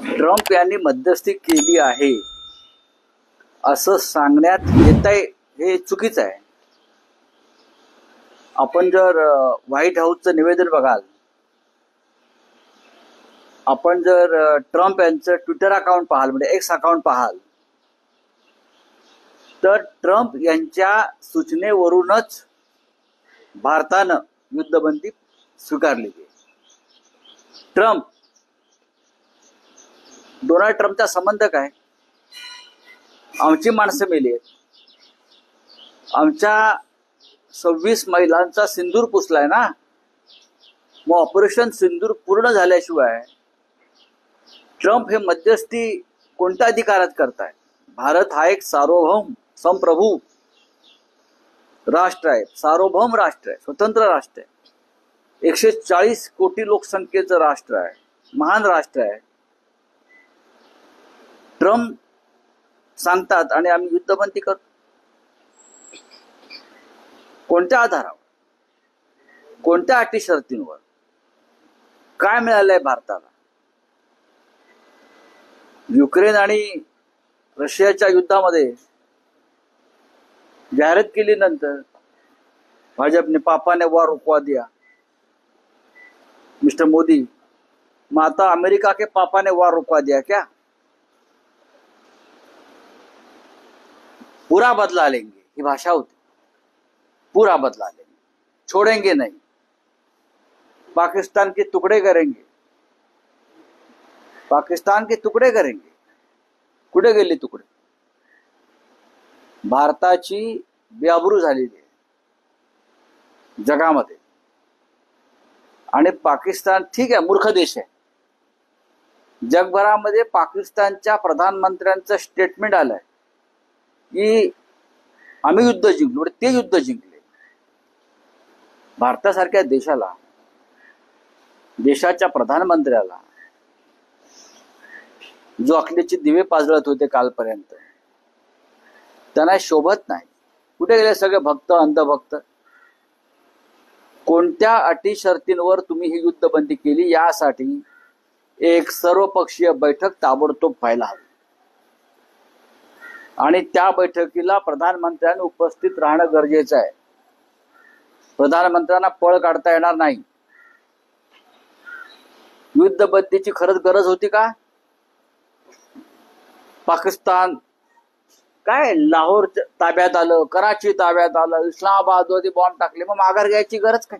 Trump यांनी मध्यस्थी केली आहे असं सांगण्यात येत आहे हे चुकीचं आहे. आपण जर व्हाईट हाऊसचं निवेदन बघाल, आपण जर ट्रम्प यांचं ट्विटर अकाउंट पाहाल, म्हणजे एक्स अकाउंट पाहाल, तर ट्रम्प यांच्या सूचनेवरूनच भारतानं युद्धबंदी स्वीकारली. डोनाल्ड ट्रम्पचा संबंध काय? आमची माणसं मेली आहेत, आमच्या 26 महिलांचा सिंदूर पुसलाय ना. मग ऑपरेशन सिंदूर पूर्ण झाल्याशिवाय ट्रम्प हे मध्यस्थी कोणत्या अधिकारात करताय? भारत हा एक सार्वभौम संप्रभू राष्ट्र आहे, सार्वभौम राष्ट्र आहे, स्वतंत्र राष्ट्र आहे, 140 कोटी लोकसंख्येचं राष्ट्र आहे, महान राष्ट्र आहे. ट्रम्प सांगतात आणि आम्ही युद्धबंदी करतो. कोणत्या आधारावर, कोणत्या अटी शर्तींवर? काय मिळालंय भारताला? युक्रेन आणि रशियाच्या युद्धामध्ये जाहिरात केली नंतर भाजपने पापाने वार रुकवा दिया, मिस्टर मोदी. मग आता अमेरिका के पापा ने वार रुकवा दिया क्या? पूरा बदला लेंगे ही भाषा होती. पूरा बदला लेंगे, छोड़ेंगे नहीं, पाकिस्तान के टुकड़े करेंगे, पाकिस्तान के तुकडे करेंगे. कुठे गेले तुकडे? भारताची बेआबरू झालेली आहे जगामध्ये. आणि पाकिस्तान ठीक आहे, मूर्ख देश आहे. जगभरामध्ये पाकिस्तानच्या प्रधानमंत्र्यांचं स्टेटमेंट आलंय की आम्ही युद्ध जिंकलो, ते युद्ध जिंकले. भारतासारख्या देशाला, देशाच्या प्रधानमंत्र्याला जो अकलेचे दिवे पाजळत होते कालपर्यंत, त्यांना शोभत नाही. कुठे गेले सगळे भक्त, अंधभक्त? कोणत्या अटी शर्तींवर तुम्ही ही युद्धबंदी केली यासाठी एक सर्वपक्षीय बैठक ताबडतोब व्हायला हवी. आणि त्या बैठकीला प्रधानमंत्र्यांनी उपस्थित राहणं गरजेचं आहे. प्रधानमंत्र्यांना पळ काढता येणार नाही. युद्धबंदीची खरंच गरज होती का? पाकिस्तान काय लाहोर ताब्यात आलं, कराची ताब्यात आलं, इस्लामाबादमध्ये बॉम्ब टाकले, मग माघार घ्यायची गरज काय?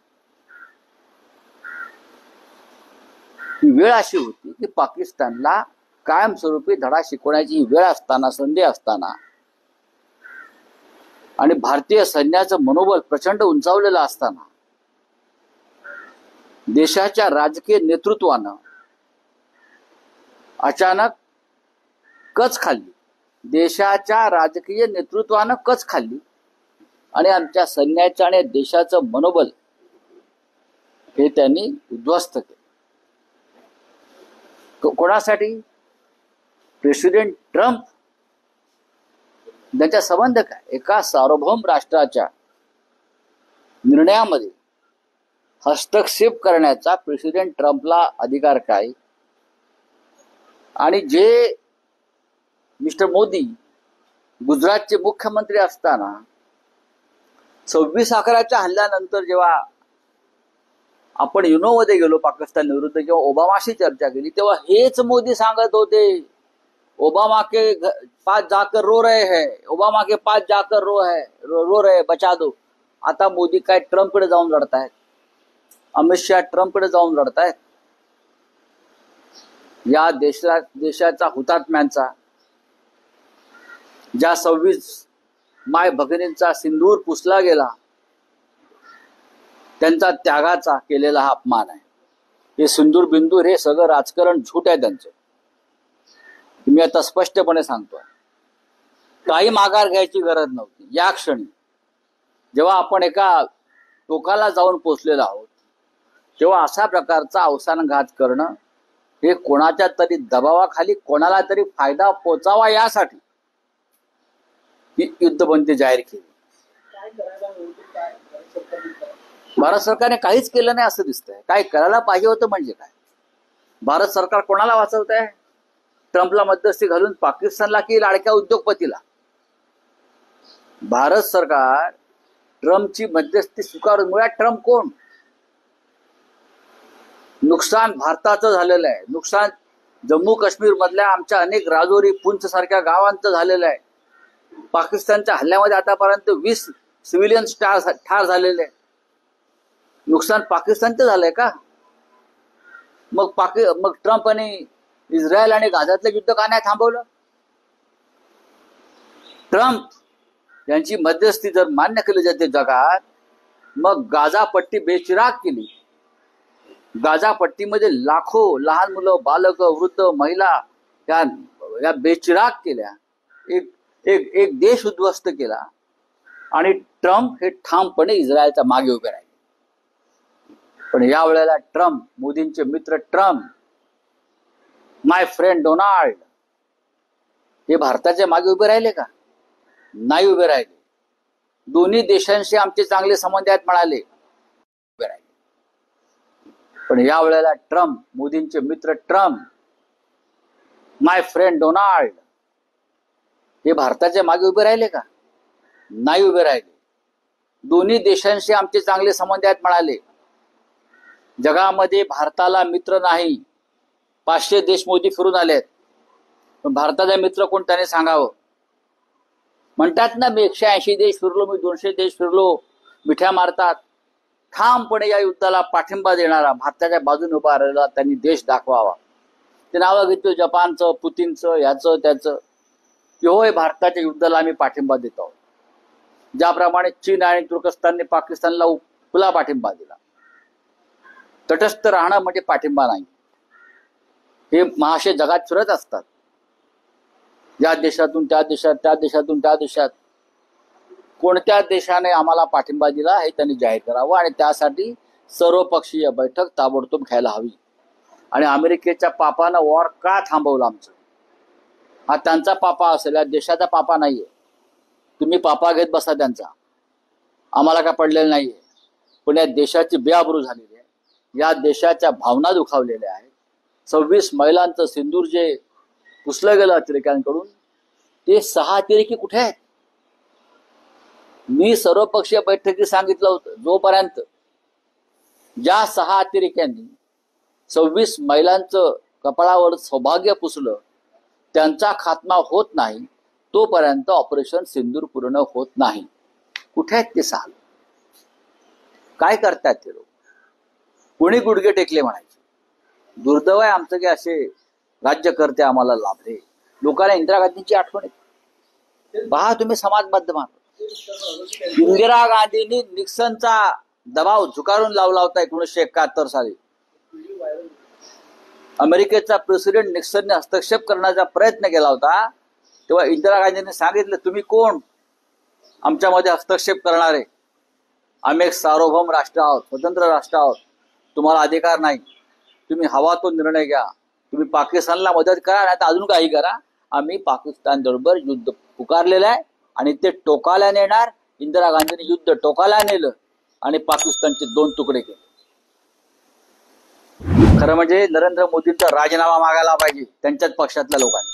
ही वेळ अशी होती की पाकिस्तानला कायमस्वरूपी धडा शिकवण्याची वेळ असताना, संधी असताना, आणि भारतीय सैन्याचं मनोबल प्रचंड उंचावलेलं असताना, देशाच्या राजकीय नेतृत्वानं अचानक कच खाल्ली. देशाच्या राजकीय नेतृत्वानं कच खाल्ली आणि आमच्या सैन्याचं आणि देशाचं मनोबल हे त्यांनी उद्ध्वस्त केलं. कोणासाठी? President Trump. त्यांचा संबंध काय? एका सार्वभौम राष्ट्राच्या निर्णयामध्ये हस्तक्षेप करण्याचा प्रेसिडेंट ट्रम्पला अधिकार काय? आणि जे मिस्टर मोदी गुजरातचे मुख्यमंत्री असताना 26/11च्या हल्ल्यानंतर जेव्हा आपण युनोमध्ये गेलो पाकिस्तान विरुद्ध, किंवा ओबामाशी चर्चा केली, तेव्हा हेच मोदी सांगत होते, ओबामा के पास जाकर रो रहे हैं, ओबामा के पास जाकर रो रहे बचा दो. आता मोदी काय ट्रम्पकडे जाऊन लढतायत, अमित शहा ट्रम्पकडे जाऊन लढतायत. या देशाचा हुतात्म्यांचा, ज्या 26 माय भगिनींचा सिंदूर पुसला गेला, त्यांचा त्यागाचा केलेला हा अपमान आहे. हे सिंदूर बिंदूर हे सगळं राजकारण झूट आहे त्यांचं. मी आता स्पष्टपणे सांगतोय, काही माघार घ्यायची गरज नव्हती. या क्षणी जेव्हा आपण एका टोकाला जाऊन पोचलेलो आहोत, तेव्हा अशा प्रकारचा अवसानघात करणं हे कोणाच्या तरी दबावाखाली कोणाला तरी फायदा पोचावा यासाठी ही युद्धबंदी जाहीर केली. भारत सरकारने काहीच केलं नाही असं दिसतंय. काय करायला पाहिजे होतं म्हणजे काय? भारत सरकार कोणाला वाचवत आहे? ट्रम्पला मध्यस्थी घालून पाकिस्तानला की लाडक्या उद्योगपतीला? भारत सरकार ट्रम्पची मध्यस्थी स्वीकारून, मुळात ट्रम्प कोण? नुकसान भारताचं झालेलं आहे, नुकसान जम्मू काश्मीर मधल्या आमच्या अनेक राजौरी, पुंछ सारख्या गावांचं झालेलं आहे. पाकिस्तानच्या हल्ल्यामध्ये आतापर्यंत 20 सिव्हिलियन्स ठार झालेले आहे. नुकसान पाकिस्तानचं झालंय का? मग ट्रम्प आणि इस्रायल आणि गाझातलं युद्ध का नाही थांबवलं? ट्रम्प यांची मध्यस्थी जर मान्य केली जाते जगात, मग गाझा पट्टी बेचिराग केली. गाझा पट्टीमध्ये लाखो लहान मुलं, बालक, वृद्ध, महिला या बेचिराग केल्या. एक देश उद्ध्वस्त केला. आणि ट्रम्प हे ठामपणे इस्रायलच्या मागे उभे राहिले. पण या वेळेला ट्रम्प, मोदींचे मित्र ट्रम्प, माय फ्रेंड डोनाल्ड, हे भारताच्या मागे उभे राहिले का? नाही उभे राहिले. दोन्ही देशांशी आमचे चांगले संबंध आहेत म्हणाले, उभे राहिले. पण या वेळेला ट्रम्प, मोदींचे मित्र ट्रम्प, माय फ्रेंड डोनाल्ड, हे भारताच्या मागे उभे राहिले का? नाही उभे राहिले. दोन्ही देशांशी आमचे चांगले संबंध आहेत म्हणाले. जगामध्ये भारताला मित्र नाही. 500 देश मोदी फिरून आलेत, पण भारताचा मित्र कोण त्याने सांगावं. म्हणतात ना, मी 180 देश फिरलो, मी 200 देश फिरलो, मिठ्या मारतात. ठामपणे या युद्धाला पाठिंबा देणारा, भारताच्या बाजूने उभा राहिला त्यांनी देश दाखवावा. ते नावं घेतो जपानचं, पुतीनचं, याचं त्याचं, की होय भारताच्या युद्धाला आम्ही पाठिंबा देत आहोत. ज्याप्रमाणे चीन आणि तुर्कस्तानने पाकिस्तानला खुला पाठिंबा दिला. तटस्थ राहणं म्हणजे पाठिंबा नाही. हे महाशय जगात फिरत असतात, या देशातून त्या देशात, त्या देशातून त्या देशात. कोणत्या देशाने आम्हाला पाठिंबा दिला हे त्यांनी जाहीर करावं. आणि त्यासाठी सर्वपक्षीय बैठक ताबडतोब घ्यायला हवी. आणि अमेरिकेच्या पापानं वॉर का थांबवलं आमचं? हा त्यांचा पापा असेल, या देशाचा पापा नाहीये. तुम्ही पापा घेत बसा त्यांचा, आम्हाला काय पडलेलं नाहीये. पण या देशाची बेआबरू झालेली आहे, या देशाच्या भावना दुखावलेल्या आहेत. 26 महिलांचं सिंदूर जे पुसलं गेलं अतिरेक्यांकडून, ते 6 अतिरेकी कुठे आहेत? मी सर्वपक्षीय बैठकीत सांगितलं होतं, जोपर्यंत ज्या 6 अतिरेक्यांनी 26 महिलांचं कपाळावर सौभाग्य पुसलं त्यांचा खात्मा होत नाही, तोपर्यंत ऑपरेशन सिंदूर पूर्ण होत नाही. कुठे आहेत ते 6? काय करतात ते लोक? कोणी गुडघे टेकले म्हणायचे? दुर्दैव आहे आमचं की असे राज्यकर्ते आम्हाला लाभले. लोकांना इंदिरा गांधींची आठवण येते. पहा तुम्ही समाज माध्यमात, इंदिरा गांधींनी निक्सनचा दबाव झुकारून लावला होता 1971 साली. अमेरिकेचा प्रेसिडेंट निक्सनने हस्तक्षेप करण्याचा प्रयत्न केला होता. तेव्हा इंदिरा गांधींनी सांगितलं, तुम्ही कोण आमच्यामध्ये हस्तक्षेप करणारे? आम्ही एक सार्वभौम राष्ट्र आहोत, स्वतंत्र राष्ट्र आहोत, तुम्हाला अधिकार नाही. तुम्ही हवा तो निर्णय घ्या. तुम्ही पाकिस्तानला मदत करा, नाही तर अजून काही करा. आम्ही पाकिस्तान बरोबर युद्ध पुकारलेलं आहे आणि ते टोकाला नेणार. इंदिरा गांधींनी युद्ध टोकाला नेलं आणि पाकिस्तानचे 2 तुकडे केले. खरं म्हणजे नरेंद्र मोदींचा राजीनामा मागायला पाहिजे त्यांच्याच पक्षातल्या लोकांनी.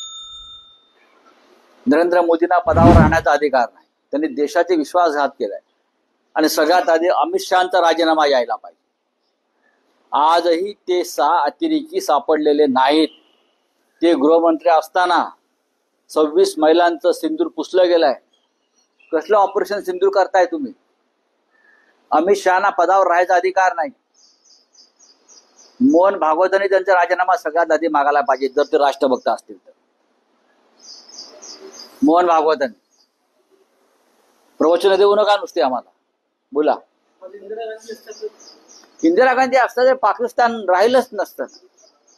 नरेंद्र मोदींना पदावर राहण्याचा अधिकार नाही. त्यांनी देशाचे विश्वासघात केलाय. आणि सगळ्यात आधी अमित शहाचा राजीनामा यायला पाहिजे. आजही ते 6 अतिरेकी सापडलेले नाहीत. ते गृहमंत्री असताना 26 महिलांचं सिंदूर पुसलं गेलंय. कसलं ऑपरेशन सिंदूर करताय तुम्ही? अमित शहाना पदावर राहायचा अधिकार नाही. मोहन भागवतांनी त्यांचा राजीनामा सगळ्यात आधी मागायला पाहिजे, जर ते राष्ट्रभक्त असतील तर. मोहन भागवतांनी प्रवचन देऊ नका नुसते आम्हाला, बोला. इंदिरा गांधी असता तर पाकिस्तान राहिलंच नसतं.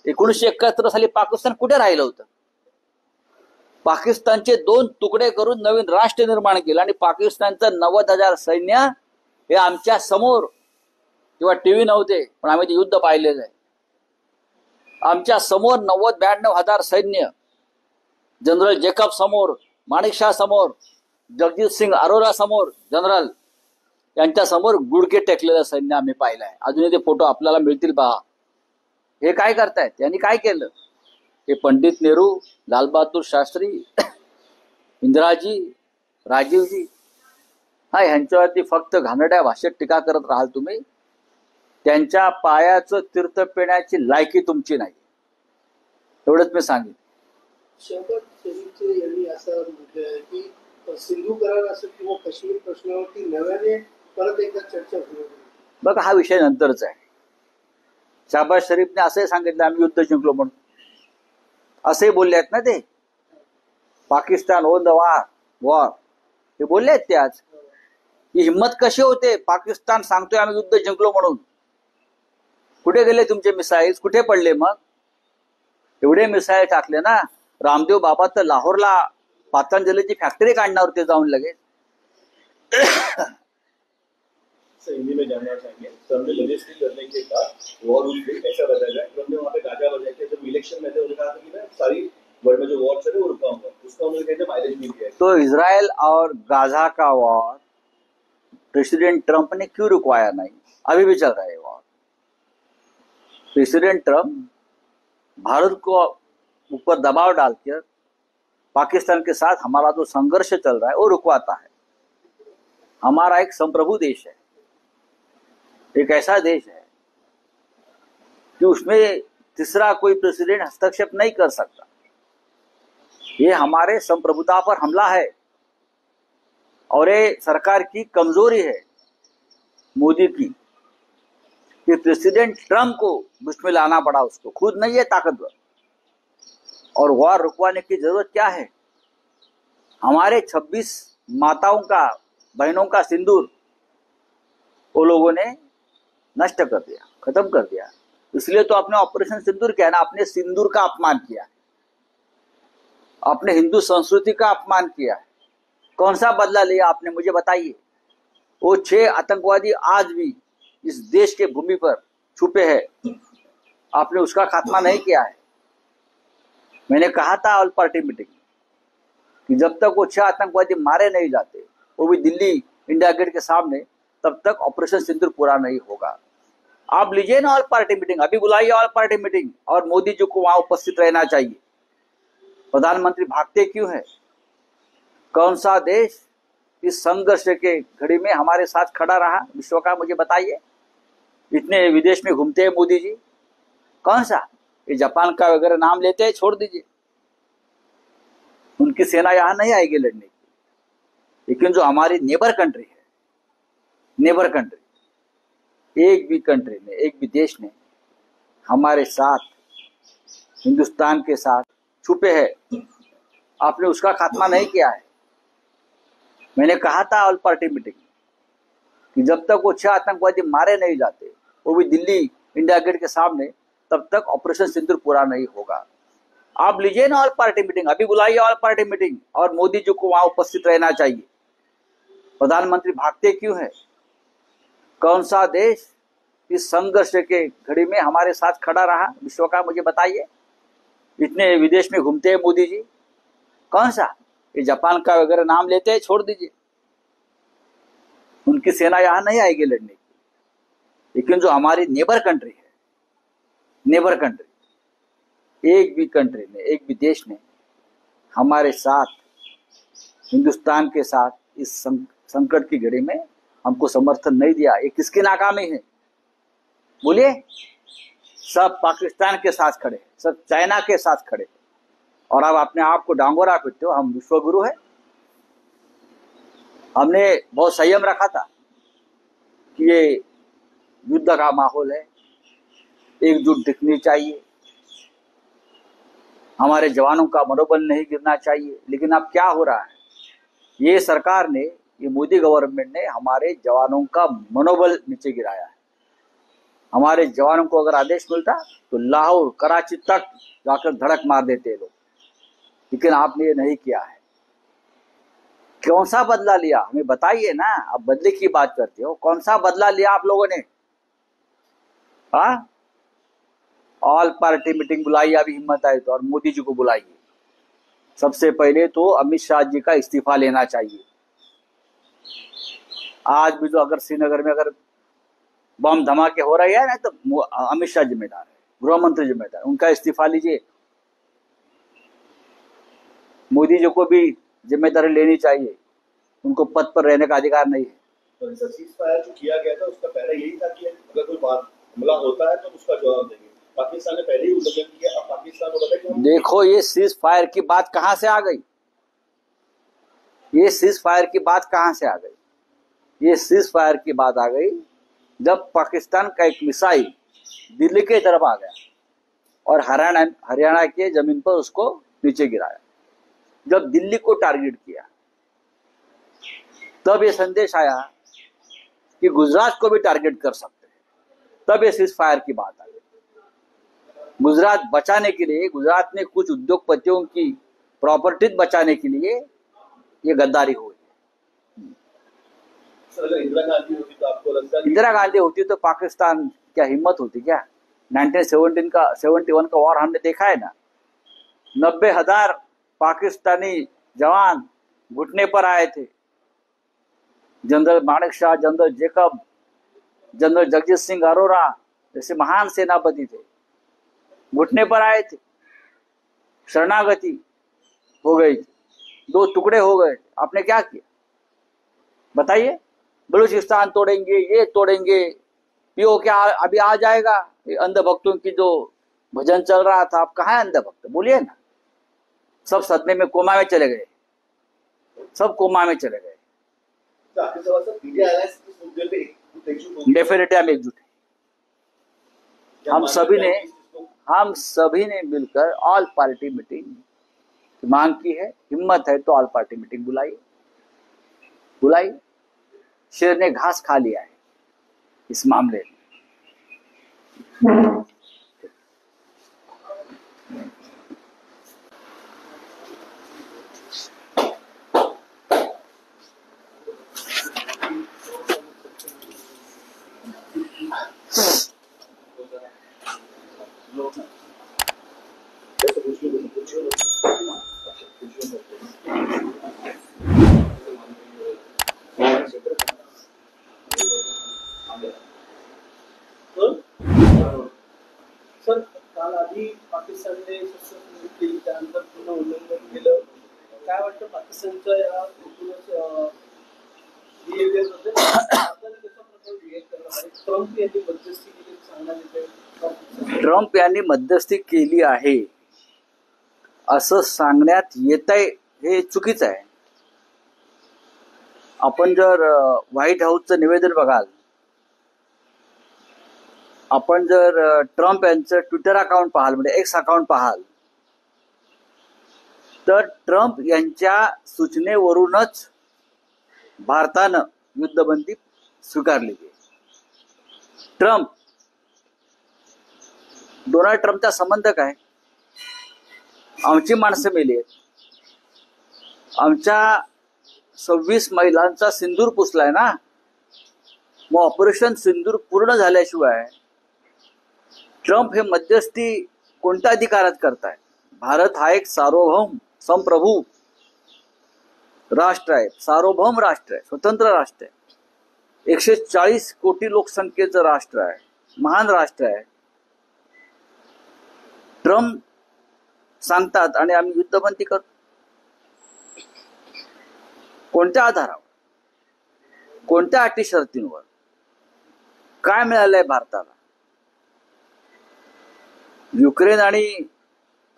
1971 साली पाकिस्तान कुठे राहिलं होतं? पाकिस्तानचे 2 तुकडे करून नवीन राष्ट्र निर्माण केलं आणि पाकिस्तानचं 90,000 सैन्य हे आमच्या समोर, तेव्हा टीव्ही नव्हते पण आम्ही ते युद्ध पाहिलेलं आहे. आमच्या समोर 90-92,000 सैन्य, जनरल जेकब समोर, माणिकशा समोर, जगजीत सिंग अरोरा समोर, जनरल यांच्या समोर गुडघे टेकलेलं सैन्य आम्ही पाहिलंय. अजूनही ते फोटो आपल्याला मिळतील पहा. हे काय करतायत? त्यांनी काय केलं? हे पंडित नेहरू, लालबहादूर शास्त्री, इंदिराजी, राजीवजी, हा ह्यांच्यावरती फक्त घाणेरड्या भाषेत टीका करत राहाल तुम्ही. त्यांच्या पायाचं तीर्थ पिण्याची लायकी तुमची नाही, एवढंच मी सांगेन. शहबाज शरीफचे यांनी असं म्हटलं आहे की सिंधू करार असो किंवा काश्मीर प्रश्नावरती नव्याने परत एकदा चर्चा होईल. बघा, हा विषय नंतरचा आहे. शहबाज शरीफने असंही सांगितलं आम्ही युद्ध जिंकलो म्हणून, असे बोलले आहेत ना ते. पाकिस्तान ओन द वॉर हे बोलले आहेत ते. आज ही हिंमत कशी होते? पाकिस्तान सांगतोय आम्ही युद्ध जिंकलो म्हणून. कुठे गेले तुमचे मिसाईल्स? कुठे पडले? मग एवढे मिसाईल टाकले ना. रामदेव बाबा तर लाहोरला पातंजलीची फॅक्टरी काढणार होते जाऊन लगेच. हिंदी में जानना चाहेंगे, सर ने लॉजिस्टिक करने के बाद वॉर रूम ऐसा बताया जाए, उन्होंने वहाँ पे गाजा बजाया कि जब इलेक्शन में थे उन्होंने कहा था कि मैं सारी वर्ल्ड में जो वॉर चले वो रुकाऊंगा, उसका उन्होंने कहते माइलेज नहीं दिया. तो इजराइल और गाजा का वॉर प्रेसिडेंट ट्रंप ने क्यों रुकवाया नहीं? अभी भी चल रहा है वॉर. प्रेसिडेंट ट्रंप भारत को ऊपर दबाव डालकर पाकिस्तान के साथ हमारा जो संघर्ष चल रहा है वो रुकवाता है. हमारा एक संप्रभु देश है, एक ऐसा देश है कि उसमें तीसरा कोई प्रेसिडेंट हस्तक्षेप नहीं कर सकता. ये हमारे संप्रभुता पर हमला है और ये सरकार की कमजोरी है मोदी की कि प्रेसिडेंट ट्रंप को बीच में लाना पड़ा. उसको खुद नहीं है ताकतवर. और वॉर रुकवाने की जरूरत क्या है? हमारे 26 माताओं का, बहनों का सिंदूर वो लोगों ने नष्ट कर दिया, खत्म कर दिया. इसलिए तो आपने ऑपरेशन सिंदूर किया ना. आपने सिंदूर का अपमान किया, आपने हिंदू संस्कृति का अपमान किया. कौन सा बदला लिया आपने? मुझे बताइए. वो 6 आतंकवादी आज भी इस देश के भूमि पर छुपे हैं, आपने उसका खात्मा नहीं किया है. मैंने कहा था ऑल पार्टी मीटिंग कि जब तक वो 6 आतंकवादी मारे नहीं जाते, वो भी दिल्ली इंडिया गेट के सामने, तब तक ऑपरेशन सिंदूर पूरा नहीं होगा. आप लीजिए ना ऑल पार्टी मीटिंग, अभी बुलाइए ऑल पार्टी मीटिंग, और मोदी जी को वहां उपस्थित रहना चाहिए. प्रधानमंत्री भागते क्यों है? कौन सा देश इस संघर्ष के घड़ी में हमारे साथ खड़ा रहा विश्व का? मुझे बताइए. इतने विदेश में घूमते हैं मोदी जी, कौन सा? ये जापान का वगैरह नाम लेते हैं, छोड़ दीजिए. उनकी सेना यहां नहीं आएगी लड़ने की. लेकिन जो हमारी नेबर कंट्री है, नेबर कंट्री, एक भी कंट्री ने, एक भी देश ने हमारे साथ, हिंदुस्तान के साथ छुपे हैं, आपने उसका खात्मा नहीं किया है. मैंने कहा था ऑल पार्टी मीटिंग कि जब तक वो 6 आतंकवादी मारे नहीं जाते, वो भी दिल्ली इंडिया गेट के सामने, तब तक ऑपरेशन सिंदूर पूरा नहीं होगा. आप लीजिए ना ऑल पार्टी मीटिंग, अभी बुलाइए ऑल पार्टी मीटिंग, और मोदी जी को वहां उपस्थित रहना चाहिए. प्रधानमंत्री भागते क्यों है? कौन सा देश इस संघर्ष के घड़ी में हमारे साथ खड़ा रहा विश्व का? मुझे बताइए. इतने विदेश में घूमते हैं मोदी जी, कौन सा? ये जापान का वगैरह नाम लेते हैं, छोड़ दीजिए. उनकी सेना यहां नहीं आएगी लड़ने की. लेकिन जो हमारी नेबर कंट्री है, नेबर कंट्री, एक भी कंट्री ने, एक भी देश ने हमारे साथ, हिंदुस्तान के साथ इस संकट की घड़ी में हमको समर्थन नहीं दिया. ये किसकी नाकामी है? बोलिए. सब पाकिस्तान के साथ खड़े, सब चाइना के साथ खड़े, और अब अपने आप को डांगोरा पीटते हो हम विश्वगुरु है. हमने बहुत संयम रखा था कि ये युद्ध का माहौल है, एकजुट दिखनी चाहिए, हमारे जवानों का मनोबल नहीं गिरना चाहिए. लेकिन अब क्या हो रहा है? ये सरकार ने, ये मोदी गवर्नमेंट ने हमारे जवानों का मनोबल नीचे गिराया है. हमारे जवानों को अगर आदेश मिलता तो लाहौर, कराची तक जाकर धड़क मार देते लोग. लेकिन आपने ये नहीं किया है. कौन सा बदला लिया? हमें बताइए ना. आप बदले की बात करते हो, कौन सा बदला लिया आप लोगों ने? हाँ, ऑल पार्टी मीटिंग बुलाइए अभी हिम्मत आए तो, और मोदी जी को बुलाइए. सबसे पहले तो अमित शाह जी का इस्तीफा लेना चाहिए. आज भी जो अगर श्रीनगर में अगर बम धमाके हो रहे हैं ना, तो अमित शाह जिम्मेदार है. गृह मंत्री जिम्मेदार, उनका इस्तीफा लीजिए। मोदी जी को भी जिम्मेदारी लेनी चाहिए, उनको पद पर रहने का अधिकार नहीं है। तो ऐसा सीजफायर जो किया गया था उसका पहले यही था कि अगर कोई बात हमला होता है तो उसका जवाब देंगे। पाकिस्तान ने पहले ही उल्लंघन किया, अब पाकिस्तान को बताया कि हम देखो ये सीज फायर की बात कहां से आ गई, ये सीज फायर की बात कहां से आ गई? ये सीज फायर की बात आ गई जब पाकिस्तान का एक मिसाइल दिल्ली की तरफ आ गया और हरियाणा के जमीन पर उसको नीचे गिराया। जब दिल्ली को टारगेट किया तब ये संदेश आया कि गुजरात को भी टारगेट कर सकते हैं, तब ये सीज फायर की बात आ गई। गुजरात बचाने के लिए, गुजरात में कुछ उद्योगपतियों की प्रॉपर्टीज बचाने के लिए ये गद्दारी हुई। अगर इंदिरा गांधी होती तो आपको लगता है इंदिरा गांधी होती तो पाकिस्तान क्या हिम्मत होती क्या? 1971 का वॉर हमने देखा है ना, 90,000 पाकिस्तानी जवान घुटने पर आए थे। General Manek Shah, general Jacob, general Jagjit Singh Arora जैसे महान सेनापति थे, घुटने पर आए थे, शरणागति हो गई, 2 टुकड़े हो गए। आपने क्या किया बताइए? बलूचिस्तान तोड़ेंगे, ये तोड़ेंगे, पीओ क्या अभी आ जाएगा? ये अंधभक्तों की जो भजन चल रहा था, आप कहाँ है अंधभक्त? बोलिए ना। सब सदमे में कोमा में चले गए, सब कोमा में चले गए। तो आपके सवाल सर इंडिया अलायंस इस मुद्दे पे एकजुट होगी? डेफिनेटली हम एकजुट हैं। क्या हम मानते सभी हैं ने कि इसको- हम सभी ने मिलकर ऑल पार्टी मीटिंग की मांग की है। हिम्मत है तो ऑल पार्टी मीटिंग बुलाई। शेर ने घास खा लिया है इस मामले में। सर काल आधी पाकिस्तानने शस्त्रसंधी केली, त्यानंतर पुन्हा उल्लंघन केलं. काय वाटतं पाकिस्तानच्या या एकूणच बिहेवियर बद्दल आपल्याला कशा प्रकारे रिएक्ट करायला पाहिजे? ट्रम्प यांनी मध्यस्थी केली सांगण्यात येते. ट्रम्प यांनी मध्यस्थी केली आहे असं सांगण्यात येत आहे, हे चुकीचं आहे. आपण जर व्हाईट हाऊसचं निवेदन बघाल, आपण जर ट्रम्प यांचं ट्विटर अकाउंट पाहाल, म्हणजे एक्स अकाउंट पाहाल, तर ट्रम्प यांच्या सूचनेवरूनच भारतानं युद्धबंदी स्वीकारली आहे. डोनाल्ड ट्रम्पचा संबंध काय? आमची माणसं मेली आहेत, आमच्या 26 महिलांचा सिंदूर पुसलाय ना. मग ऑपरेशन सिंदूर पूर्ण झाल्याशिवाय ट्रम्प हे मध्यस्थी कोणत्या अधिकारात करताय? भारत हा एक सार्वभौम संप्रभू राष्ट्र आहे, सार्वभौम राष्ट्र आहे, स्वतंत्र राष्ट्र आहे, 140 कोटी लोकसंख्येचं राष्ट्र आहे, महान राष्ट्र आहे. ट्रम्प सांगतात आणि आम्ही युद्धबंदी करतो. कोणत्या आधारावर, कोणत्या अटी शर्तींवर? काय मिळालंय भारताला? युक्रेन आणि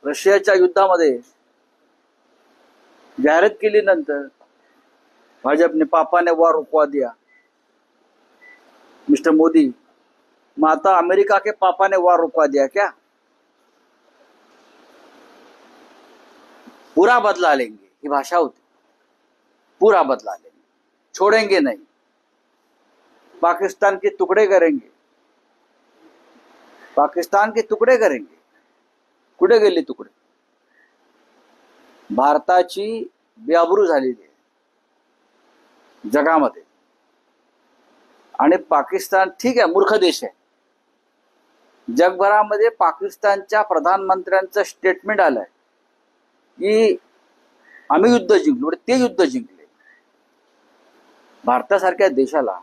रशियाच्या युद्धामध्ये जाहिरात केली, नंतर भाजपने पापा ने वॉर रुकवा दिया, मिस्टर मोदी. मग आता अमेरिका के पापा ने वॉर रुकवा दिया क्या? पूरा बदला लेंगे, ही भाषा होती. पूरा बदला लेंगे, छोड़ेंगे नहीं, पाकिस्तान के टुकड़े करेंगे, पाकिस्तान के तुकडे करेंगे. कुठे गेले तुकडे? भारताची बेआबरू झालेली आहे जगामध्ये. आणि पाकिस्तान ठीक आहे, मूर्ख देश आहे. जगभरामध्ये पाकिस्तानच्या प्रधानमंत्र्यांचं स्टेटमेंट आलंय की आम्ही युद्ध जिंकलो, ते युद्ध जिंकले. भारतासारख्या देशाला,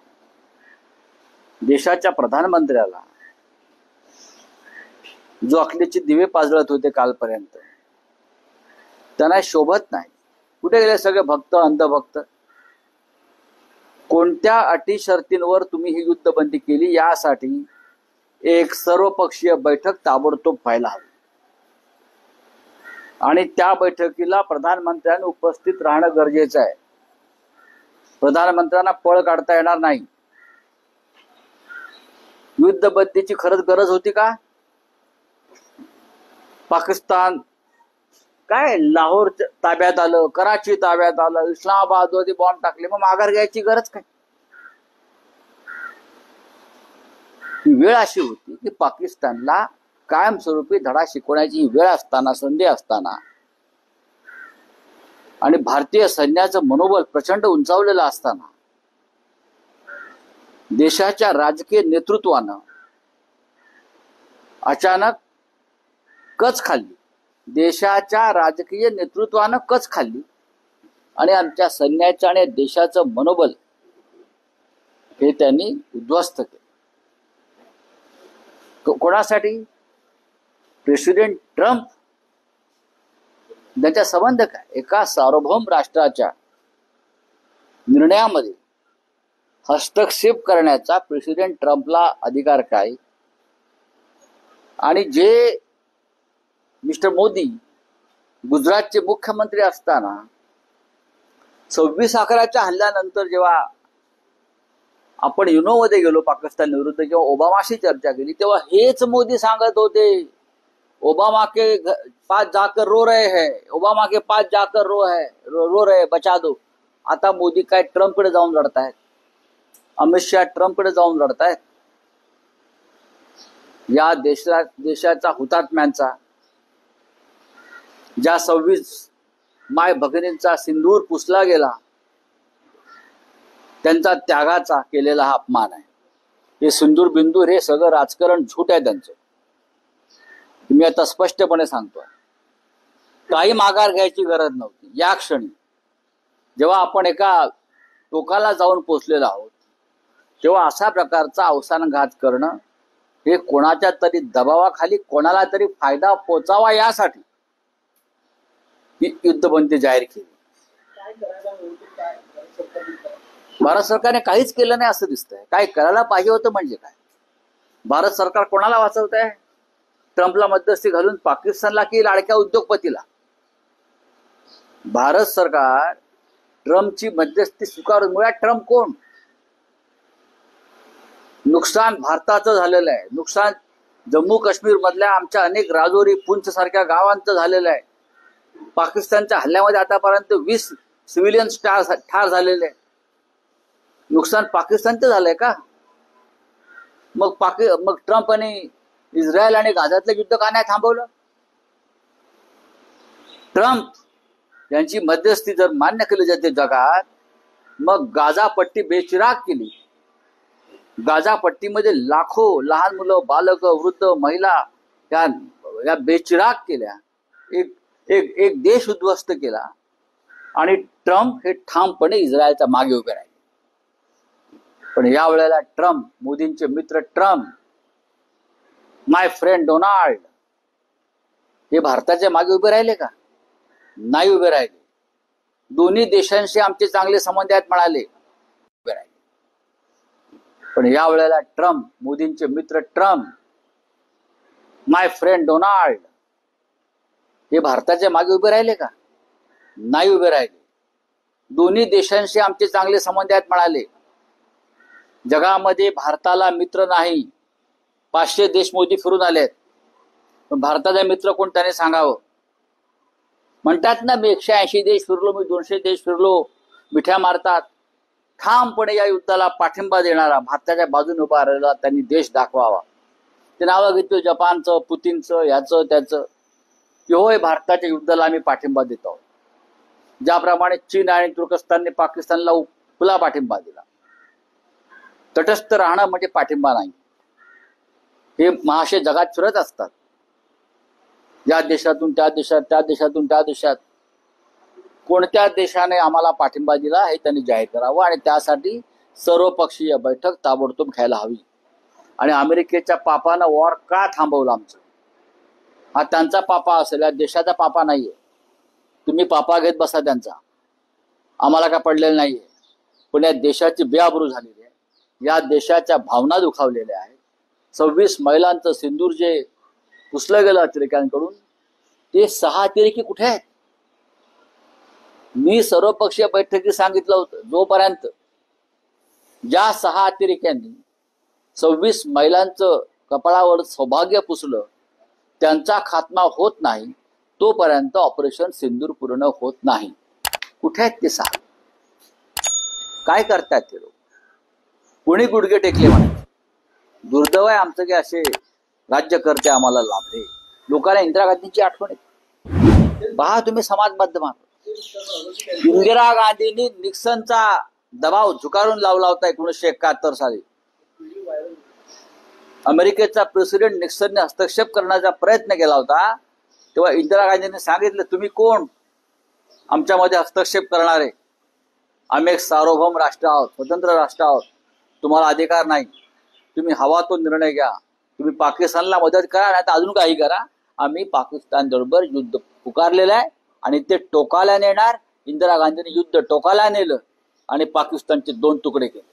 देशाच्या प्रधानमंत्र्याला जो अकलेचे दिवे पाजळत होते कालपर्यंत, त्यांना शोभत नाही. कुठे गेले सगळे भक्त, अंधभक्त? कोणत्या अटी शर्तींवर तुम्ही ही युद्धबंदी केली यासाठी एक सर्वपक्षीय बैठक ताबडतोब व्हायला हवी. आणि त्या बैठकीला प्रधानमंत्र्यांनी उपस्थित राहणं गरजेचं आहे. प्रधानमंत्र्यांना पळ काढता येणार नाही. युद्धबंदीची खरंच गरज होती का? पाकिस्तान काय लाहोर ताब्यात आलं, कराची ताब्यात आलं, इस्लामाबादमध्ये बॉम्ब टाकले, मग माघार घ्यायची गरज काय? ही वेळ अशी होती की पाकिस्तानला कायमस्वरूपी धडा शिकवण्याची वेळ असताना, संधी असताना, आणि भारतीय सैन्याचं मनोबल प्रचंड उंचावलेलं असताना देशाच्या राजकीय नेतृत्वानं अचानक कच खाल्ली. देशाच्या राजकीय नेतृत्वानं कच खाल्ली आणि आमच्या सैन्याचं आणि देशाचं मनोबल हे त्यांनी उद्ध्वस्त केलं. कोणासाठी? President Trump. त्यांचा संबंध काय? एका सार्वभौम राष्ट्राच्या निर्णयामध्ये हस्तक्षेप करण्याचा प्रेसिडेंट ट्रम्पला अधिकार काय? आणि जे मिस्टर मोदी गुजरातचे मुख्यमंत्री असताना 26/11च्या हल्ल्यानंतर जेव्हा आपण युनोमध्ये गेलो पाकिस्तान विरुद्ध, जेव्हा ओबामाशी चर्चा केली, तेव्हा हेच मोदी सांगत होते, ओबामा के पास जाकर रो रहे हैं, ओबामा के पास जाकर रो रहे बचा दो. आता मोदी काय ट्रम्पकडे जाऊन लढतायत, अमित शहा ट्रम्पकडे जाऊन लढतायत. या देशाचा हुतात्म्यांचा, ज्या 26 माय भगिनींचा सिंदूर पुसला गेला, त्यांचा त्यागाचा केलेला हा अपमान आहे. हे सिंदूर बिंदूर हे सगळं राजकारण झूट आहे त्यांचं. मी आता स्पष्टपणे सांगतोय, काही माघार घ्यायची गरज नव्हती. या क्षणी जेव्हा आपण एका टोकाला जाऊन पोचलेलो आहोत, तेव्हा अशा प्रकारचा अवसानघात करणं हे कोणाच्या तरी दबावाखाली कोणाला तरी फायदा पोचावा यासाठी ही युद्धबंदी जाहीर केली. काय करायला होतं, काय सरकारने काय? भारत सरकारने काहीच केलं नाही असं दिसतंय. काय करायला पाहिजे होतं म्हणजे काय? भारत सरकार कोणाला वाचवत आहे? ट्रम्पला मध्यस्थी घालून पाकिस्तानला की लाडक्या उद्योगपतीला? भारत सरकार ट्रम्पची मध्यस्थी स्वीकारून, मुळात ट्रम्प कोण? नुकसान भारताचं झालेलं आहे. नुकसान जम्मू काश्मीर मधल्या आमच्या अनेक राजौरी, पुंछ सारख्या गावांचं झालेलं आहे. पाकिस्तानच्या हल्ल्यामध्ये आतापर्यंत 20 सिव्हिलियन्स ठार झालेले आहे. नुकसान पाकिस्तानचं झालंय का? मग ट्रम्प आणि इस्रायल आणि गाझातलं युद्ध का नाही थांबवलं? ट्रम्प यांची मध्यस्थी जर मान्य केली जाते जगात, मग गाझा पट्टी बेचिराग केली. गाझा पट्टीमध्ये लाखो लहान मुलं, बालक, वृद्ध, महिला या बेचिराग केल्या. एक देश उद्ध्वस्त केला. आणि ट्रम्प हे ठामपणे इस्रायलच्या मागे उभे राहिले. पण या वेळेला ट्रम्प, मोदींचे मित्र ट्रम्प, माय फ्रेंड डोनाल्ड, हे भारताच्या मागे उभे राहिले का? नाही उभे राहिले. दोन्ही देशांशी आमचे चांगले संबंध आहेत म्हणाले, उभे राहिले. पण या वेळेला ट्रम्प, मोदींचे मित्र ट्रम्प, माय फ्रेंड डोनाल्ड, हे भारताच्या मागे उभे राहिले का? नाही उभे राहिले. दोन्ही देशांशी आमचे चांगले संबंध आहेत म्हणाले. जगामध्ये भारताला मित्र नाही. 500 देश मोदी फिरून आलेत, पण भारताचा मित्र कोण त्याने सांगावं. म्हणतात ना, मी 180 देश फिरलो, मी 200 देश फिरलो, मिठ्या मारतात. ठामपणे या युद्धाला पाठिंबा देणारा, भारताच्या बाजूने उभा राहिला त्यांनी देश दाखवावा. ते नावं घेतो जपानचं, पुतीनचं, याचं त्याचं, की होय भारताच्या युद्धाला आम्ही पाठिंबा देत आहोत. ज्याप्रमाणे चीन आणि तुर्कस्तानने पाकिस्तानला खुला पाठिंबा दिला. तटस्थ राहणं म्हणजे पाठिंबा नाही. हे महाशय जगात फिरत असतात, या देशातून त्या देशात, त्या देशातून त्या देशात. कोणत्या देशाने आम्हाला पाठिंबा दिला हे त्यांनी जाहीर करावं. आणि त्यासाठी सर्वपक्षीय बैठक ताबडतोब घ्यायला हवी. आणि अमेरिकेच्या पापानं वॉर का थांबवलं आमचं, हा त्यांचा पापा असेल, या देशाचा पापा नाहीये. तुम्ही पापा घेत बसा त्यांचा, आम्हाला काय पडलेलं नाहीये. पण या देशाची बेआबरू झालेली आहे, या देशाच्या भावना दुखावलेल्या आहेत. 26 महिलांचं सिंदूर जे पुसलं गेलं अतिरेक्यांकडून, ते 6 अतिरेकी कुठे आहेत? मी सर्वपक्षीय बैठकीत सांगितलं होतं, जोपर्यंत ज्या 6 अतिरेक्यांनी 26 महिलांचं कपाळावर सौभाग्य पुसलं त्यांचा खात्मा होत नाही, तोपर्यंत ऑपरेशन सिंदूर पूर्ण होत नाही. कुठे आहेत ते 6? काय करतात ते लोक? कोणी गुडघे टेकले म्हणायचे? दुर्दैव आहे आमचं की असे राज्यकर्ते आम्हाला लाभले. लोकांना इंदिरा गांधींची आठवण येते. पहा तुम्ही समाज माध्यमात, इंदिरा गांधींनी निक्सनचा दबाव झुकारून लावला होता 1971 साली. अमेरिकेचा प्रेसिडेंट निक्सनने हस्तक्षेप करण्याचा प्रयत्न केला होता, तेव्हा इंदिरा गांधींनी सांगितलं, तुम्ही कोण आमच्यामध्ये हस्तक्षेप करणारे? आम्ही एक सार्वभौम राष्ट्र आहोत, स्वतंत्र राष्ट्र आहोत, तुम्हाला अधिकार नाही. तुम्ही हवा तो निर्णय घ्या. तुम्ही पाकिस्तानला मदत करा, नाही तर अजून काही करा. आम्ही पाकिस्तान बरोबर युद्ध पुकारलेलं आहे आणि ते टोकाला नेणार. इंदिरा गांधींनी युद्ध टोकाला नेलं आणि पाकिस्तानचे 2 तुकडे केले.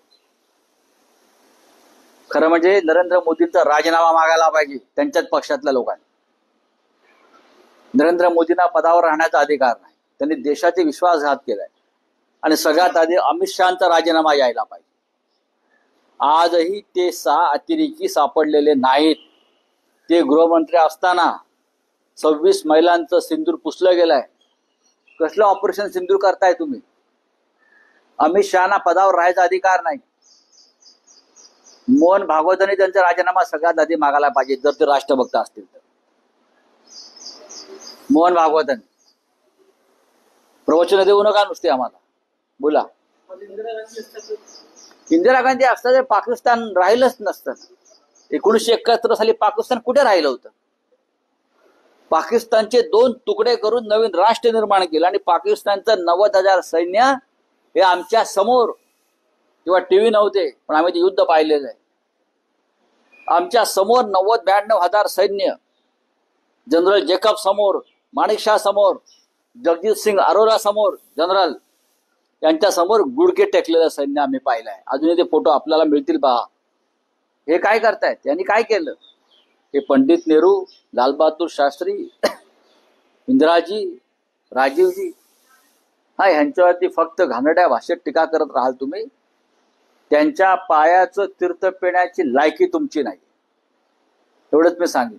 खरं म्हणजे नरेंद्र मोदींचा राजीनामा मागायला पाहिजे त्यांच्याच पक्षातल्या लोकांनी. नरेंद्र मोदींना पदावर राहण्याचा अधिकार नाही, त्यांनी देशाचे विश्वासघात केलाय. आणि सगळ्यात आधी अमित शहाचा राजीनामा यायला पाहिजे. आजही ते 6 अतिरेकी सापडलेले नाहीत. ते गृहमंत्री असताना 26 महिलांचं सिंदूर पुसलं गेलंय. कसलं ऑपरेशन सिंदूर करताय तुम्ही? अमित शहाना पदावर राहायचा अधिकार नाही. मोहन भागवतांनी त्यांचा राजीनामा सगळ्यात आधी मागायला पाहिजे, जर ते राष्ट्रभक्त असतील तर. मोहन भागवतांनी प्रवचन देऊ नका नुसते आम्हाला, बोला. इंदिरा गांधी असता तर पाकिस्तान राहिलंच नसतं. 1971 साली पाकिस्तान कुठे राहिलं होतं? पाकिस्तानचे 2 तुकडे करून नवीन राष्ट्र निर्माण केलं आणि पाकिस्तानचं 90,000 सैन्य हे आमच्या समोर, तेव्हा टीव्ही नव्हते पण आम्ही ते युद्ध पाहिलेलं आहे. आमच्या समोर 90-92,000 सैन्य, जनरल जेकब समोर, माणिकशा समोर, जगजीत सिंग अरोरा समोर, जनरल यांच्या समोर गुडघे टेकलेलं सैन्य आम्ही पाहिलंय. अजूनही ते फोटो आपल्याला मिळतील पहा. हे काय करतायत? त्यांनी काय केलं? हे पंडित नेहरू, लालबहादूर शास्त्री, इंदिराजी, राजीवजी, हा ह्यांच्यावरती फक्त घाणेरड्या भाषेत टीका करत राहाल तुम्ही. त्यांच्या पायाचं तीर्थ पिण्याची लायकी तुमची नाही, एवढंच मी सांगेन.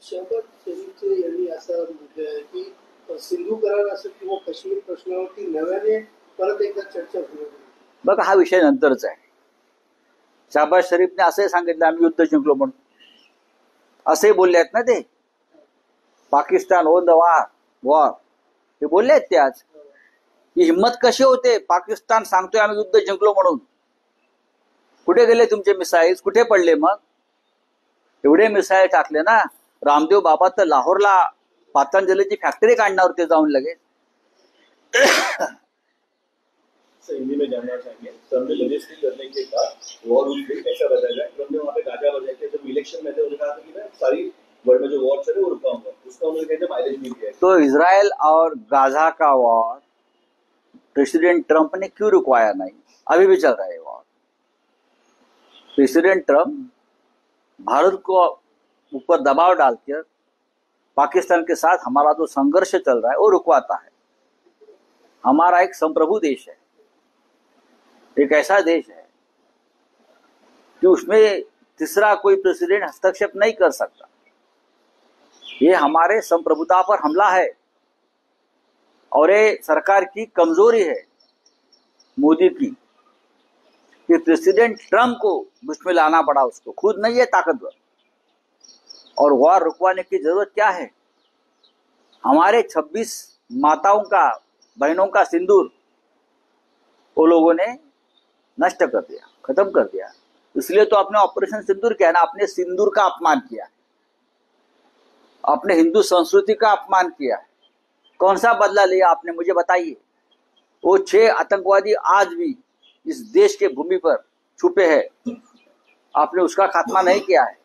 शहबाज शरीफचे यांनी असं म्हटलं आहे की सिंधू करार असं किंवा काश्मीर प्रश्नावरती नव्याने परत एकदा चर्चा होईल. बघा, हा विषय नंतरच आहे. शहबाज शरीफने असंही सांगितलं आम्ही युद्ध जिंकलो म्हणून, असे बोलले आहेत ना ते. पाकिस्तान ओन द वॉर ते बोलले आहेत ते. आज ही हिंमत कशी होते? पाकिस्तान सांगतोय आम्ही युद्ध जिंकलो म्हणून. कुठे गेले तुमचे मिसाईल्स? कुठे पडले? मग एवढे मिसाईल टाकले ना. रामदेव बाबा तर लाहोरला पातंजलीची फॅक्टरी काढणार होते जाऊन लगेच. हिंदी में जानना चाहेंगे, सर ने लॉजिस्टिक करने के बाद वॉर ऐसा बताया जाए, उन्होंने वहाँ पे गाजा बजाया कि जब इलेक्शन में थे उन्होंने कहा था कि मैं सारी वर्ल्ड में जो वॉर चले वो रुकाऊंगा, उसका उन्होंने कहते माइलेज मिल गया. तो इजराइल और गाजा का वॉर प्रेसिडेंट ट्रंप ने क्यों रुकवाया नहीं? अभी भी चल रहा है वॉर. प्रेसिडेंट ट्रंप भारत को ऊपर दबाव डालकर पाकिस्तान के साथ हमारा जो संघर्ष चल रहा है वो रुकवाता है. हमारा एक संप्रभु देश है, एक ऐसा देश है कि उसमें तीसरा कोई प्रेसिडेंट हस्तक्षेप नहीं कर सकता. ये हमारे संप्रभुता पर हमला है और ये सरकार की कमजोरी है मोदी की कि प्रेसिडेंट ट्रंप को बीच में लाना पड़ा. उसको खुद नहीं है ताकतवर. और वॉर रुकवाने की जरूरत क्या है? हमारे 26 माताओं का, बहनों का सिंदूर वो लोगों ने नष्ट कर दिया, खत्म कर दिया. इसलिए तो आपने ऑपरेशन सिंदूर किया ना. आपने सिंदूर का अपमान किया, आपने हिंदू संस्कृति का अपमान किया. कौन सा बदला लिया आपने? मुझे बताइए. वो 6 आतंकवादी आज भी इस देश के भूमि पर छुपे हैं, आपने उसका खात्मा नहीं किया है.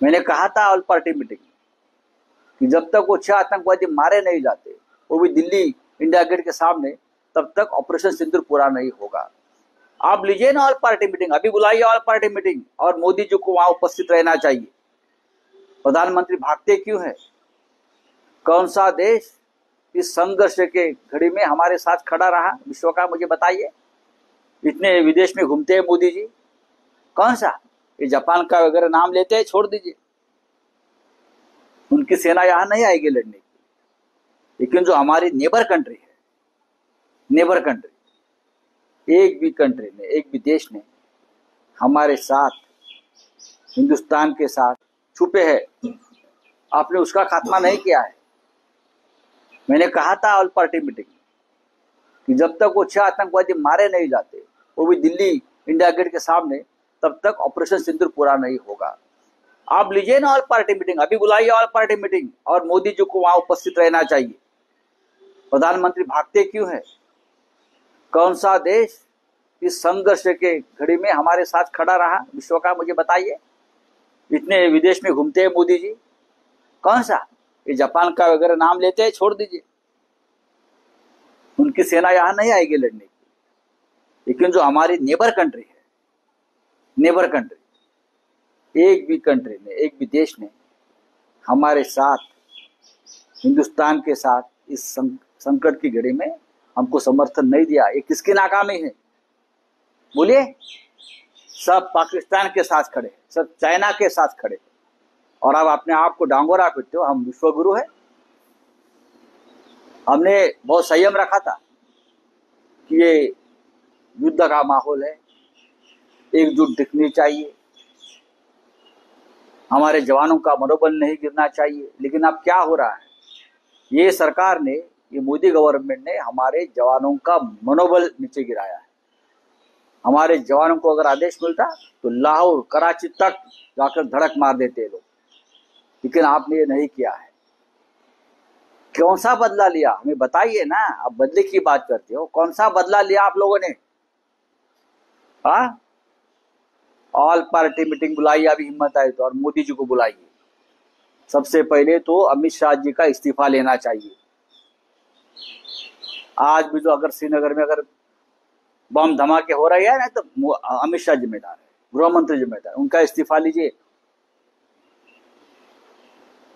मैंने कहा था ऑल पार्टी मीटिंग कि जब तक वो 6 आतंकवादी मारे नहीं जाते, वो भी दिल्ली इंडिया गेट के सामने, तब तक ऑपरेशन सिंदूर पूरा नहीं होगा। आप लीजिए ना ऑल पार्टी मीटिंग, अभी बुलाइए ऑल पार्टी मीटिंग, और मोदी जी को वहां उपस्थित रहना चाहिए। प्रधानमंत्री भागते क्यों है? कौन सा देश इस संघर्ष के घड़ी में हमारे साथ खड़ा रहा विश्व का, मुझे बताइए। इतने विदेश में घूमते हैं मोदी जी, कौन सा? ये जापान का वगैरह नाम लेते हैं, छोड़ दीजिए। उनकी सेना यहां नहीं आएगी लड़ने की। लेकिन जो हमारी नेबर कंट्री है, नेबर कंट्री, एक भी कंट्री ने, एक भी देश ने हमारे साथ, हिंदुस्तान के साथ छुपे है, आपने उसका खात्मा नहीं किया है। मैंने कहा था ऑल पार्टी मीटिंग कि जब तक वो 6 आतंकवादी मारे नहीं जाते, वो भी दिल्ली इंडिया गेट के सामने, तब तक ऑपरेशन सिंदूर पूरा नहीं होगा। आप लीजिए ना ऑल पार्टी मीटिंग, अभी बुलाइए ऑल पार्टी मीटिंग, और मोदी जी को वहां उपस्थित रहना चाहिए। प्रधानमंत्री भागते क्यों है? कौन सा देश इस संघर्ष के घड़ी में हमारे साथ खड़ा रहा विश्व का, मुझे बताइए। इतने विदेश में घूमते हैं मोदी जी, कौन सा? ये जापान का वगैरह नाम लेते हैं, छोड़ दीजिए। उनकी सेना यहां नहीं आएगी लड़ने की। लेकिन जो हमारी नेबर कंट्री है, नेबर कंट्री, एक भी कंट्री ने, एक भी देश ने हमारे साथ, हिंदुस्तान के साथ इस संकट की घड़ी में हमको समर्थन नहीं दिया। ये किसकी नाकामी है? बोलिए। सब पाकिस्तान के साथ खड़े, सब चाइना के साथ खड़े, और अब अपने आप को डांगोरा पीटते हो हम विश्वगुरु है। हमने बहुत संयम रखा था कि ये युद्ध का माहौल है, एकजुट दिखनी चाहिए, हमारे जवानों का मनोबल नहीं गिरना चाहिए। लेकिन अब क्या हो रहा है? ये सरकार ने, ये मोदी गवर्नमेंट ने हमारे जवानों का मनोबल नीचे गिराया है। हमारे जवानों को अगर आदेश मिलता तो लाहौर, कराची तक जाकर धड़क मार देते लोग, लेकिन आपने ये नहीं किया है। कौन सा बदला लिया, हमें बताइए ना। अब बदले की बात करते हो, कौन सा बदला लिया आप लोगों ने? हाँ, ऑल पार्टी मीटिंग बुलाइए, अभी हिम्मत आए तो, और मोदी जी को बुलाइए। सबसे पहले तो अमित शाह जी का इस्तीफा लेना चाहिए। आज भी जो अगर श्रीनगर में अगर बम धमाके हो रहे हैं ना, तो अमित शाह जिम्मेदार है, गृह मंत्री जिम्मेदार है, उनका इस्तीफा लीजिए।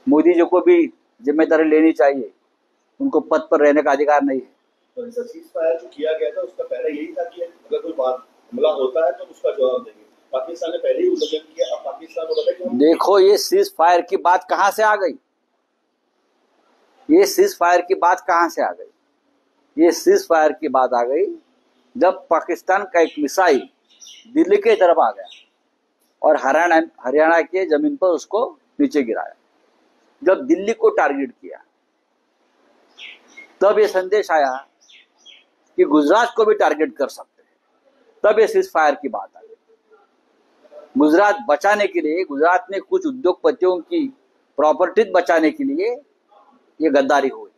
मोदी जी को भी जिम्मेदारी लेनी चाहिए, उनको पद पर रहने का अधिकार नहीं है। तो सीज फायर जो किया गया था उसका पहले यही था कि अगर कोई हमला होता है तो उसका जवाब देंगे। पाकिस्तान ने पहले ही उल्लंघन किया, अब पाकिस्तान को बताया कि देखो ये सीज फायर की बात कहां से आ गई? ये सीज फायर की बात कहां से आ गई? ये सीज फायर की बात आ गई जब पाकिस्तान का एक मिसाइल दिल्ली के तरफ आ गया और हरियाणा के जमीन पर उसको नीचे गिराया। जब दिल्ली को टारगेट किया तब ये संदेश आया कि गुजरात को भी टारगेट कर सकते हैं, तब ये सीज फायर की बात आ गई। गुजरात बचाने के लिए, गुजरात में कुछ उद्योगपतियों की प्रॉपर्टीज बचाने के लिए ये गद्दारी हुई।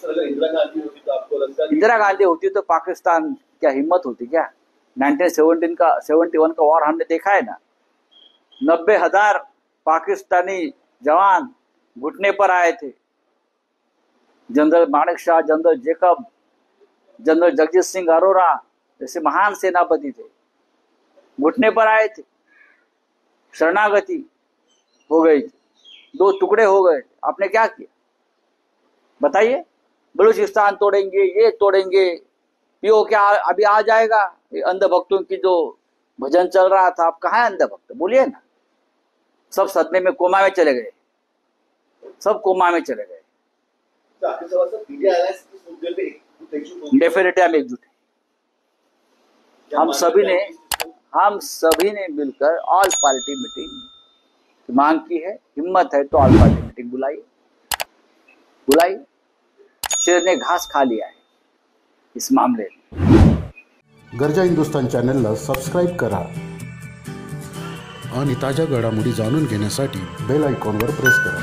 इंदिरा गांधी होती तो आपको लगता है? इंदिरा गांधी होती तो पाकिस्तान क्या हिम्मत होती क्या? 1971 का वॉर हमने देखा है ना, 90,000 पाकिस्तानी जवान घुटने पर आए थे। General Manek Shah, general Jacob, general Jagjit Singh Arora जैसे महान सेनापति थे, घुटने पर आए थे, शरणागति हो गई, 2 टुकड़े हो गए। आपने क्या किया बताइए? बलूचिस्तान तोड़ेंगे, ये तोड़ेंगे, पीओ क्या अभी आ जाएगा? ये अंधभक्तों की जो भजन चल रहा था, आप कहाँ है अंधभक्त? बोलिए ना। सब सदमे में, कोमा में चले गए, सब कोमा में चले गए। डेफिनेटली हम एकजुट हैं। हम सभी ने मिलकर ऑल पार्टी मीटिंग की मांग की है। हिम्मत है तो ऑल पार्टी मीटिंग बुलाई। शेर ने घास खा लिया है इस मामले में। गरजा हिंदुस्तान चॅनलला सबस्क्राईब करा आणि ताज्या घडामोडी जाणून घेण्यासाठी बेल आयकॉनवर प्रेस करा।